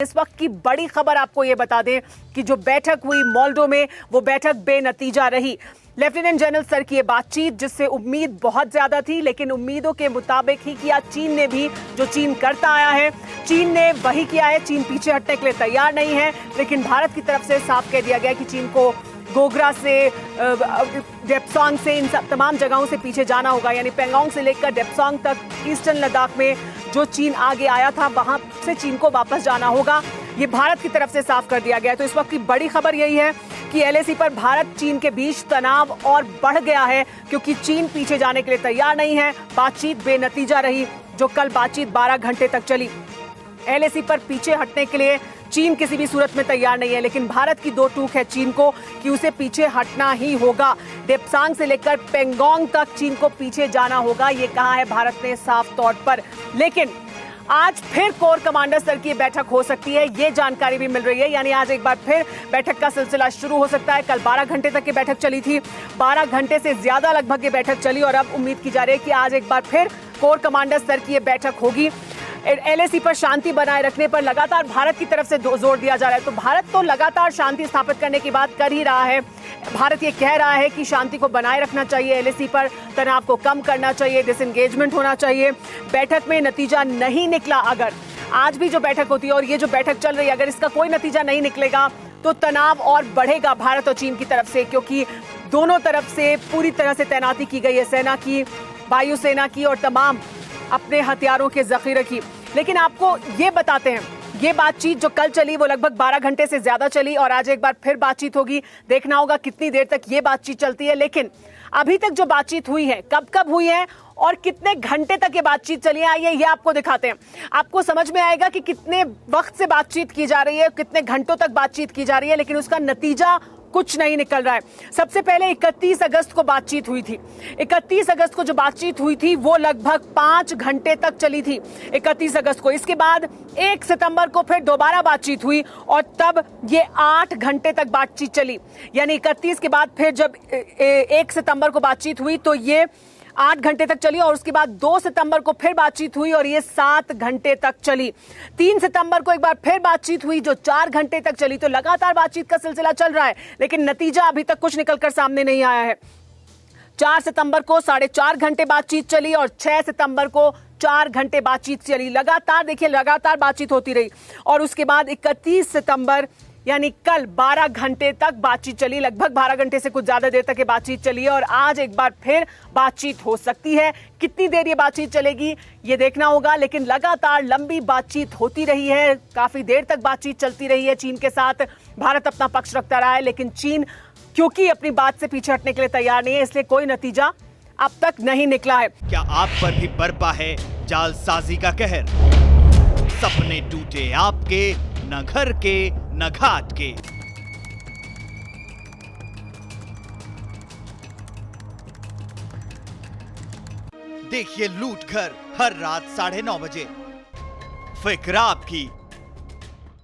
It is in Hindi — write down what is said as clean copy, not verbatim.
इस वक्त की बड़ी खबर आपको यह बता दें कि जो बैठक हुई मोल्डो में वो बैठक बेनतीजा रही। लेफ्टिनेंट जनरल स्तर की ये बातचीत जिससे उम्मीद बहुत ज्यादा थी, लेकिन उम्मीदों के मुताबिक ही किया चीन ने भी जो चीन करता आया है, चीन ने वही किया है। चीन पीछे हटने के लिए तैयार नहीं है, लेकिन भारत की तरफ से साफ कह दिया गया कि चीन को गोगरा से डेप्सांग से इन सब तमाम जगहों से पीछे जाना होगा। यानी पेंगोंग से लेकर डेप्सांग तक ईस्टर्न लद्दाख में जो चीन आगे आया था वहां से चीन को वापस जाना होगा। ये भारत की तरफ से साफ कर दिया गया है। तो इस वक्त की बड़ी खबर यही है कि एलएसी पर भारत चीन के बीच तनाव और बढ़ गया है, क्योंकि चीन पीछे जाने के लिए तैयार नहीं है। बातचीत बेनतीजा रही, जो कल बातचीत 12 घंटे तक चली। एलएसी पर पीछे हटने के लिए चीन किसी भी सूरत में तैयार नहीं है, लेकिन भारत की दो टूक है चीन को कि उसे पीछे हटना ही होगा। डेप्सांग से लेकर पेंगोंग तक चीन को पीछे जाना होगा, ये कहा है भारत ने साफ तौर पर। लेकिन आज फिर कोर कमांडर स्तर की बैठक हो सकती है, ये जानकारी भी मिल रही है। यानी आज एक बार फिर बैठक का सिलसिला शुरू हो सकता है। कल 12 घंटे तक की बैठक चली थी, 12 घंटे से ज्यादा लगभग ये बैठक चली और अब उम्मीद की जा रही है कि आज एक बार फिर कोर कमांडर स्तर की ये बैठक होगी। एलएसी पर शांति बनाए रखने पर लगातार भारत की तरफ से जोर दिया जा रहा है। तो भारत तो लगातार शांति स्थापित करने की बात कर ही रहा है। भारत ये कह रहा है कि शांति को बनाए रखना चाहिए, एलएसी पर तनाव को कम करना चाहिए, डिसएंगेजमेंट होना चाहिए। बैठक में नतीजा नहीं निकला, अगर आज भी जो बैठक होती है और ये जो बैठक चल रही है, अगर इसका कोई नतीजा नहीं निकलेगा तो तनाव और बढ़ेगा भारत और चीन की तरफ से, क्योंकि दोनों तरफ से पूरी तरह से तैनाती की गई है, सेना की, वायुसेना की और तमाम अपने हथियारों के जखीरे की। लेकिन आपको ये बताते हैं, ये बातचीत जो कल चली वो लगभग 12 घंटे से ज्यादा चली और आज एक बार फिर बातचीत होगी। देखना होगा कितनी देर तक ये बातचीत चलती है। लेकिन अभी तक जो बातचीत हुई है, कब कब हुई है और कितने घंटे तक ये बातचीत चली है, आइए ये आपको दिखाते हैं। आपको समझ में आएगा कि कितने वक्त से बातचीत की जा रही है, कितने घंटों तक बातचीत की जा रही है, लेकिन उसका नतीजा कुछ नहीं निकल रहा है। सबसे पहले 31 अगस्त को बातचीत हुई थी। 31 अगस्त को जो बातचीत हुई थी वो लगभग 5 घंटे तक चली थी, 31 अगस्त को। इसके बाद 1 सितंबर को फिर दोबारा बातचीत हुई और तब ये 8 घंटे तक बातचीत चली। यानी 31 के बाद फिर जब 1 सितंबर को बातचीत हुई तो ये 8 घंटे तक चली और उसके बाद 2 सितंबर को फिर बातचीत हुई और ये 7 घंटे तक चली। 3 सितंबर को एक बार फिर बातचीत हुई जो 4 घंटे तक चली। तो लगातार बातचीत का सिलसिला चल रहा है, लेकिन नतीजा अभी तक कुछ निकलकर सामने नहीं आया है। 4 सितंबर को 4.5 घंटे बातचीत चली और 6 सितंबर को 4 घंटे बातचीत चली। लगातार देखिए, लगातार बातचीत होती रही और उसके बाद 31 सितंबर यानी कल 12 घंटे तक बातचीत चली। लगभग 12 घंटे से कुछ ज्यादा देर तक ये बातचीत चली है और आज एक बार फिर बातचीत हो सकती है। कितनी देर ये बातचीत चलेगी ये देखना होगा, लेकिन लगातार लंबी बातचीत होती रही है, काफी देर तक बातचीत चलती रही है चीन के साथ। भारत अपना पक्ष रखता रहा है, लेकिन चीन क्योंकि अपनी बात से पीछे हटने के लिए तैयार नहीं है, इसलिए कोई नतीजा अब तक नहीं निकला है। क्या आप पर भी बरपा है जालसाजी का कहर? सपने टूटे आपके, न घर के न घाट के। देखिए लूट घर हर रात 9:30 बजे। फिक्र आपकी,